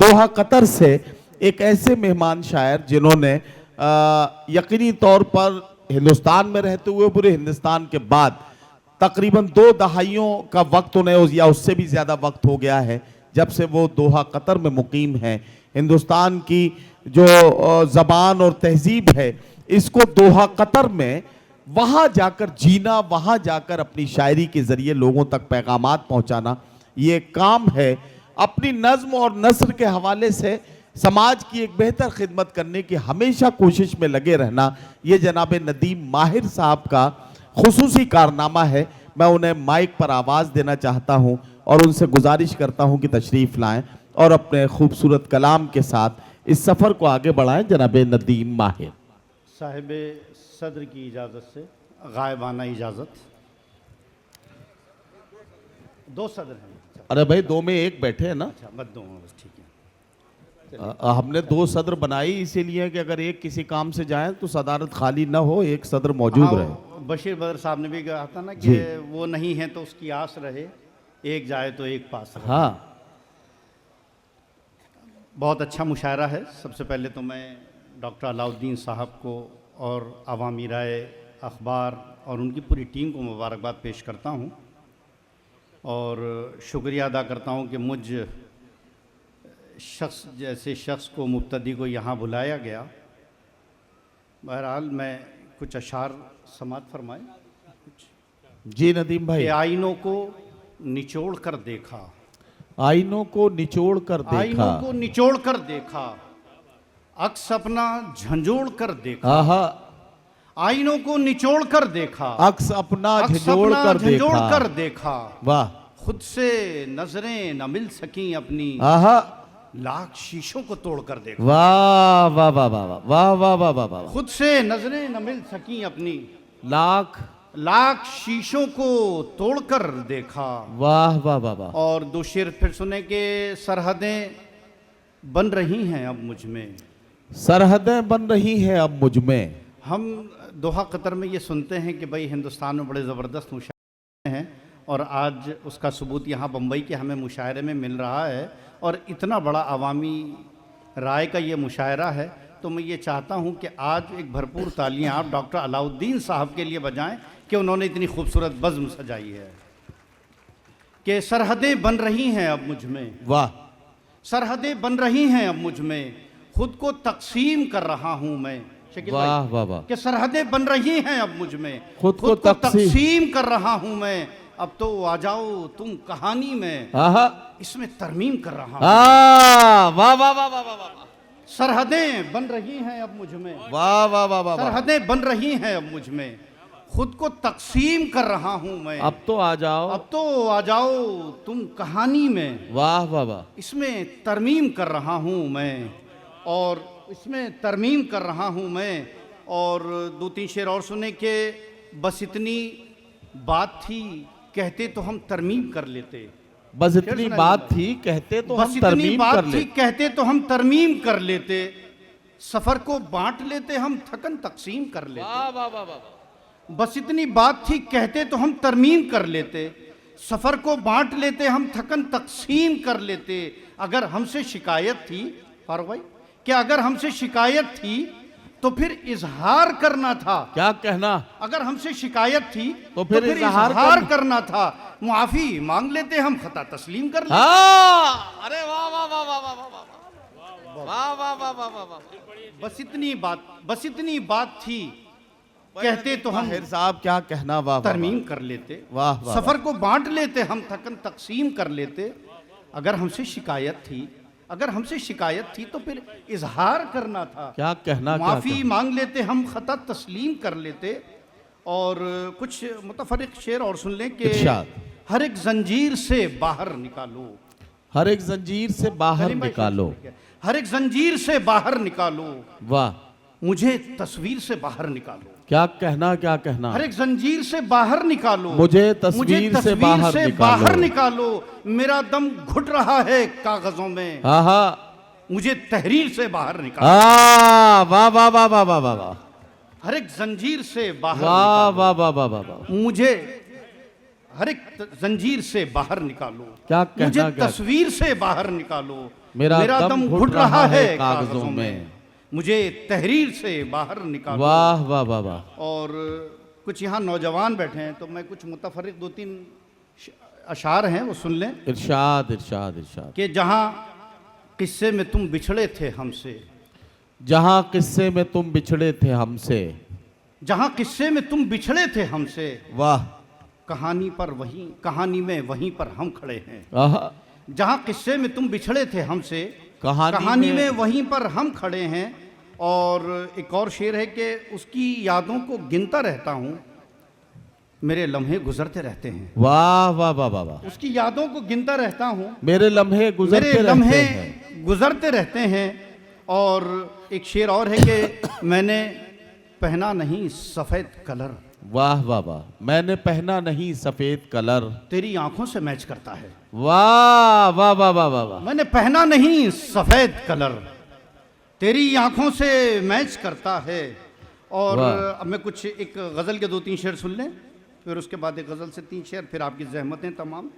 Doha Qatar से एक ऐसे मेहमान शायर जिन्होंने यकीनी तौर पर हिंदुस्तान में रहते हुए पूरे हिंदुस्तान के बाद तकरीबन 2 दहाइयों का वक्त उन्हें या उससे भी ज़्यादा वक्त हो गया है जब से वो दोहा कतर में मुकीम है। हिंदुस्तान की जो ज़बान और तहजीब है इसको दोहा कतर में वहाँ जाकर जीना, वहाँ जाकर अपनी शायरी के ज़रिए लोगों तक पैगामात पहुँचाना, ये काम है। अपनी नज़्म और नस्र के हवाले से समाज की एक बेहतर खिदमत करने की हमेशा कोशिश में लगे रहना, ये जनाब नदीम माहिर साहब का खुसूसी कारनामा है। मैं उन्हें माइक पर आवाज़ देना चाहता हूं और उनसे गुजारिश करता हूं कि तशरीफ़ लाएं और अपने खूबसूरत कलाम के साथ इस सफ़र को आगे बढ़ाएं। जनाब नदीम माहिर साहिब सदर की इजाज़त से गायबाना इजाज़त। 2 सदर हैं। अरे भाई 2 में 1 बैठे हैं ना। अच्छा मत दो बस, ठीक है। हमने 2 सदर बनाई इसीलिए कि अगर एक किसी काम से जाए तो सदारत खाली ना हो, एक सदर मौजूद रहे। बशीर बदर साहब ने भी कहा था ना कि वो नहीं है तो उसकी आस रहे, एक जाए तो एक पास रहे। हाँ, बहुत अच्छा मुशायरा है। सबसे पहले तो मैं डॉक्टर अलाउद्दीन साहब को और अवामी राय अखबार और उनकी पूरी टीम को मुबारकबाद पेश करता हूँ और शुक्रिया अदा करता हूँ कि मुझ शख्स जैसे शख्स को, मुब्तदी को यहाँ बुलाया गया। बहरहाल मैं कुछ अशार समात फरमाए। जी नदीम भाई। आईनों को निचोड़ कर देखा, आईनों को निचोड़ कर देखा, आईनों को निचोड़ कर देखा, अक्स अपना झंझोड़ कर देखा। आहा, आईनों को निचोड़ कर देखा, अक्स अपना झंझोड़ कर देखा। वाह, खुद से नजरें न मिल सकी अपनी, आहा, लाख शीशों को तोड़ कर देखा। वाह वाह वाह वाह वाह वाह वाह वाह वाह। खुद से नजरें न मिल सकी अपनी, लाख शीशों को तोड़कर देखा। वाह वाह वाह वाह। और 2 शेर फिर सुने कि सरहदें बन रही हैं अब मुझ में, सरहदें बन रही हैं अब मुझ में। हम दोहा कतर में ये सुनते हैं कि भाई हिंदुस्तान में बड़े ज़बरदस्त मुशायरे हैं और आज उसका सबूत यहाँ बम्बई के हमें मुशायरे में मिल रहा है और इतना बड़ा अवामी राय का ये मुशायरा है। तो मैं ये चाहता हूँ कि आज एक भरपूर तालियाँ आप डॉक्टर अलाउद्दीन साहब के लिए बजाएं कि उन्होंने इतनी खूबसूरत बज़्म सजाई है कि सरहदें बन रही हैं अब मुझ में। वाह, सरहदें बन रही हैं अब मुझ में, खुद को तकसीम कर रहा हूँ मैं। शकील भाई, वाह वाह वाह। कि सरहदें बन रही हैं अब मुझ में, खुद को तकसीम कर रहा हूँ मैं। अब तो आ जाओ तुम कहानी में, इसमें तरमीम कर रहा हूँ। वाह वाह वाह वाह वाह। सरहदें बन रही हैं अब मुझ में, वाह वाह वाह वाह। सरहदें बन रही हैं अब मुझ में, खुद को तकसीम कर रहा हूँ मैं। अब तो आ जाओ, अब तो आ जाओ तुम कहानी में। वाह वाह वाह। इसमें तरमीम कर रहा हूँ मैं, और इसमें तरमीम कर रहा हूँ मैं। और 2-3 शेर और सुने के बस इतनी बात थी कहते तो हम तरमीम कर लेते। बस इतनी बात थी कहते तो हम तरमीम कर लेते। कहते तो हम तरमीम कर लेते, सफर को बांट लेते हम थकन तकसीम कर लेते। वाह वाह वाह वाह। बस इतनी बात थी कहते तो हम तरमीम कर लेते, सफर को बांट लेते हम थकन तकसीम कर लेते। अगर हमसे शिकायत थी फारूक भाई, कि अगर हमसे शिकायत थी तो फिर इजहार करना था। क्या कहना? अगर हमसे शिकायत थी तो फिर इजहार करना था। मुआफी मांग लेते हम खता तस्लीम कर लेते। अरे वाह वाह वाह वाह वाह वाह वाह वाह वाह वाह वाह वाह। बस इतनी बात थी कहते तो हम, माहिर साहब क्या कहना, वाह, तरमीम कर लेते। वाह वाह। सफर को बांट लेते हम थकन तकसीम कर लेते। अगर हमसे शिकायत थी तो फिर इजहार करना था। क्या कहना? माफी मांग लेते हम खता तस्लीम कर लेते। और कुछ मुतफरिक शेर और सुन लें कि हर एक जंजीर से बाहर निकालो, हर एक जंजीर से बाहर निकालो, हर एक जंजीर से बाहर निकालो। वाह, मुझे तस्वीर से बाहर निकालो। क्या कहना? क्या कहना? हर एक जंजीर से बाहर निकालो, मुझे तस्वीर से बाहर निकालो। मेरा दम घुट रहा है कागजों में, मुझे तहरीर से बाहर निकालो। वाह वाह वाह वाह वाह वाह। हर एक जंजीर से बाहर, वाह वाह वाह वाह वाह। मुझे हर एक जंजीर से बाहर निकालो। क्या कहना? मुझे तस्वीर से बाहर निकालो। मेरा दम घुट रहा है कागजों में। मुझे तहरीर से बाहर निकालो। वाह वाह वाह वाह। और कुछ यहाँ नौजवान बैठे हैं तो मैं कुछ मुतफर्रिक 2-3 अशार हैं वो सुन लें इरशाद इरशाद इरशाद। कि जहाँ किस्से में तुम बिछड़े थे हमसे, जहां किस्से में तुम बिछड़े थे हमसे, जहाँ किस्से में तुम बिछड़े थे हमसे, वाह। कहानी में वहीं पर हम खड़े हैं। आहा, जहाँ किस्से में तुम बिछड़े थे हमसे, कहानी में वहीं पर हम खड़े हैं। और एक और शेर है कि उसकी यादों को गिनता रहता हूँ, मेरे लम्हे गुजरते रहते हैं। वाह वाह वाह वाह वाह। उसकी यादों को गिनता रहता हूँ, मेरे लम्हे गुजरते मेरे लम्हे रहते हैं। गुजरते रहते हैं। और एक शेर और है कि मैंने पहना नहीं सफ़ेद कलर, वाह वाह वाह। मैंने पहना नहीं सफेद कलर, तेरी आंखों से मैच करता है। वाह वाह वाह वाह वाह वाह। मैंने पहना नहीं सफ़ेद कलर, तेरी आंखों से मैच करता है। और अब मैं कुछ एक गज़ल के 2-3 शेर सुन लें, फिर उसके बाद एक गज़ल से 3 शेर, फिर आपकी ज़हमतें तमाम।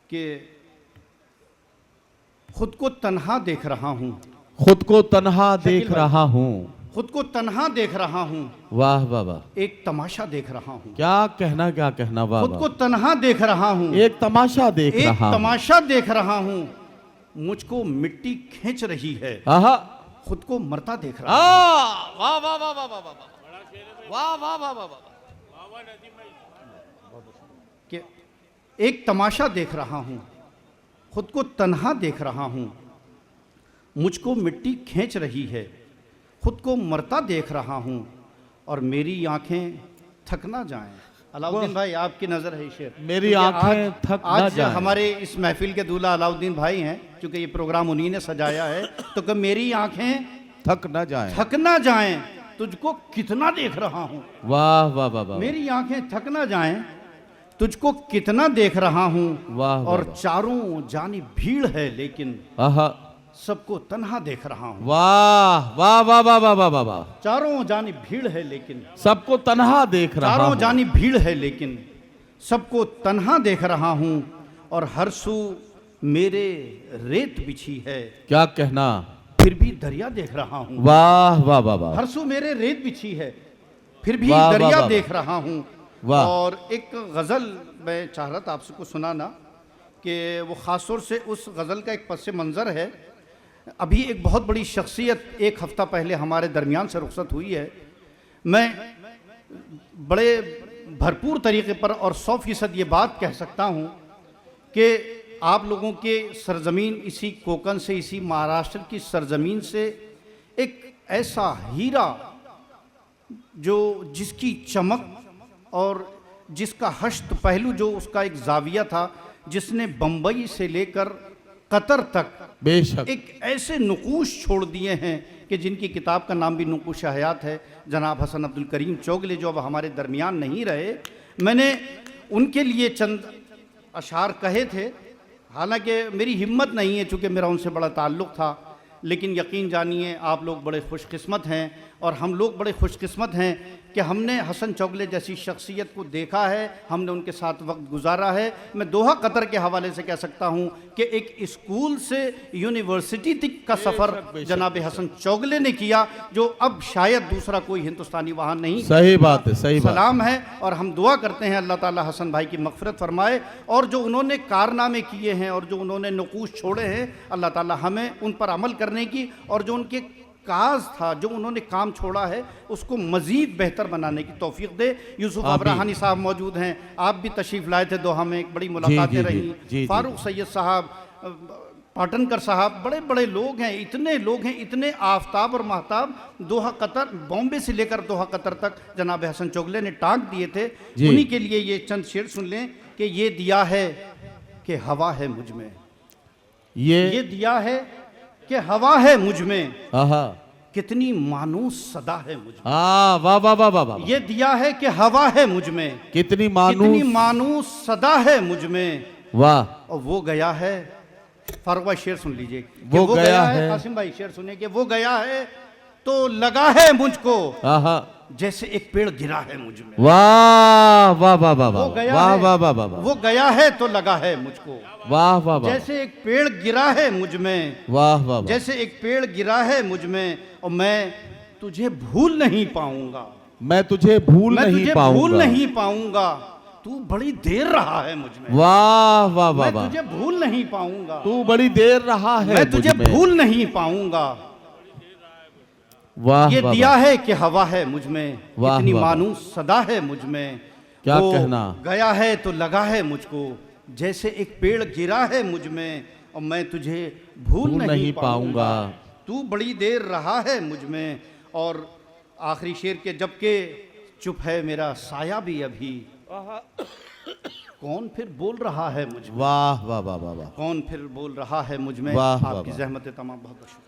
कि खुद को तन्हा देख रहा हूँ, खुद को तन्हा देख रहा हूँ, खुद को तन्हा देख रहा हूँ, वाह वाह वाह। एक तमाशा देख रहा हूँ। क्या कहना वाह खुद वाह। को तन्हा देख रहा हूँ, एक तमाशा देख एक रहा हूँ। तमाशा देख रहा हूँ, मुझको मिट्टी खींच रही है, आहा, खुद को मरता देख रहा हूँ। वाह वाह वाह वाह वाह वाह वाह वाह वाह वाह वाह। कि एक तमाशा देख रहा हूँ, खुद को तन्हा देख रहा हूँ, मुझको मिट्टी खींच रही है, खुद को मरता देख रहा हूँ, और मेरी आंखें थक ना जाएं। अलाउद्दीन भाई आपकी नज़र है शेर। मेरी आंखें थक ना आज जाएं। हमारे इस महफिल के दूल्हा अलाउद्दीन भाई हैं, क्योंकि ये प्रोग्राम उन्हीं ने सजाया है। तो कि मेरी आंखें थक ना जाए। थक ना जाएं, तुझको कितना देख रहा हूँ। वाह वाह वाह वाह। मेरी आंखें थक ना जाएं, तुझको कितना देख रहा हूँ। वाह और वाह। चारों जानी भीड़ है लेकिन आहा, सबको तन्हा देख रहा हूँ। वाह वाह वाह वाह वाह वाह वाह वाह। चारों जानी भीड़ है लेकिन, सबको तन्हा देख रहा चारों हूँ। जानी भीड़ है लेकिन सबको तन्हा देख रहा हूँ। और हर सू मेरे रेत बिछी है, क्या कहना, फिर भी दरिया देख रहा हूँ। वाह वाह वाह वाह। हर सू मेरे रेत बिछी है, फिर भी वाह, वाह, दरिया वाह, देख रहा हूँ। वाह। और एक गज़ल मैं चाह रहा था आपसे को सुनाना, कि वो ख़ास तौर से उस गज़ल का एक पस मंज़र है। अभी एक बहुत बड़ी शख्सियत 1 हफ़्ता पहले हमारे दरमियान से रुखसत हुई है। मैं बड़े भरपूर तरीके पर और 100% ये बात कह सकता हूँ कि आप लोगों के सरजमीन, इसी कोकन से, इसी महाराष्ट्र की सरजमीन से एक ऐसा हीरा जो जिसकी चमक और जिसका हश्त पहलू, जो उसका एक जाविया था, जिसने बम्बई से लेकर कतर तक बेशक एक ऐसे नुकूश छोड़ दिए हैं कि जिनकी किताब का नाम भी नुकूश हयात है। जनाब हसन अब्दुल करीम चौगले जो अब हमारे दरमियान नहीं रहे, मैंने उनके लिए चंद अशार कहे थे। हालांकि मेरी हिम्मत नहीं है, चूँकि मेरा उनसे बड़ा ताल्लुक़ था, लेकिन यकीन जानिए आप लोग बड़े खुशकिस्मत हैं और हम लोग बड़े खुशकिस्मत हैं कि हमने हसन चौगले जैसी शख्सियत को देखा है, हमने उनके साथ वक्त गुजारा है। मैं दोहा कतर के हवाले से कह सकता हूँ कि एक स्कूल से यूनिवर्सिटी तक का सफ़र जनाब हसन चौगले ने किया, जो अब शायद दूसरा कोई हिंदुस्तानी वहाँ नहीं। सही बात है, सही बात। सलाम है। और हम दुआ करते हैं अल्लाह ताला हसन भाई की मग़फ़िरत फरमाए, और जो उन्होंने कारनामे किए हैं और जो उन्होंने नकूश छोड़े हैं, अल्लाह ताला हमें उन पर अमल करने की, और जो उनके काज था, जो उन्होंने काम छोड़ा है, उसको मज़ीद बेहतर बनाने की तौफीक दे। यूसुफ अब्राहानी साहब मौजूद हैं, आप भी तशरीफ़ लाए थे दोहा में, एक बड़ी मुलाकातें रही। फारूक सैयद साहब, पाटनकर साहब, बड़े बड़े लोग हैं, इतने लोग हैं, इतने आफ्ताब और महताब दोहा कतर, बॉम्बे से लेकर दोहा कतर तक जनाब हसन चौगले ने टाँक दिए थे। उन्हीं के लिए ये चंद शेर सुन लें कि ये दिया है कि हवा है मुझ में, ये दिया है कि हवा है मुझ में, कितनी मानूस सदा है मुझ में। वाह वाह वाह वाह वाह। ये दिया है कि हवा है मुझ में, कितनी मानूस सदा है मुझ में। वाह। और वो गया है, फारूक भाई शेर सुन लीजिए, वो गया है। कासिम भाई शेर सुनिए कि वो गया है तो लगा है मुझको, जैसे एक पेड़ गिरा है मुझ में। वाह वाह वाह वाह वो वाह गया वाह है, वाह वाह वाह वाह वो गया है तो लगा है मुझको। वाह वाह वाह जैसे एक पेड़ गिरा है मुझ में, वाह वाह वाह जैसे एक पेड़ गिरा है मुझ में, और मैं तुझे भूल नहीं पाऊंगा, मैं तुझे भूल मैं नहीं तुझे पाऊंगा। भूल नहीं पाऊंगा, तू बड़ी देर रहा है मुझ में। वाह वाह वाह मैं वाह तुझे भूल नहीं पाऊंगा, तू बड़ी देर रहा है मैं तुझे मुझ में। भूल नहीं पाऊंगा। वाह ये वाह दिया वाह। है कि हवा है मुझ में, वाह, इतनी वाह, वाह। मानूस सदा है मुझ में। क्या वो कहना। गया है तो लगा है मुझको, जैसे एक पेड़ गिरा है मुझ में, और मैं तुझे भूल नहीं पाऊंगा। तू बड़ी देर रहा है मुझ में। और आखिरी शेर के, जबकि चुप है मेरा साया भी अभी, कौन फिर बोल रहा है मुझ में, वाह वाह वाह वाह वाह। कौन फिर बोल रहा है मुझ में। वाह, वाह, आपकी वाह। जहमत तमाम बहुत बहुत शुक्रिया।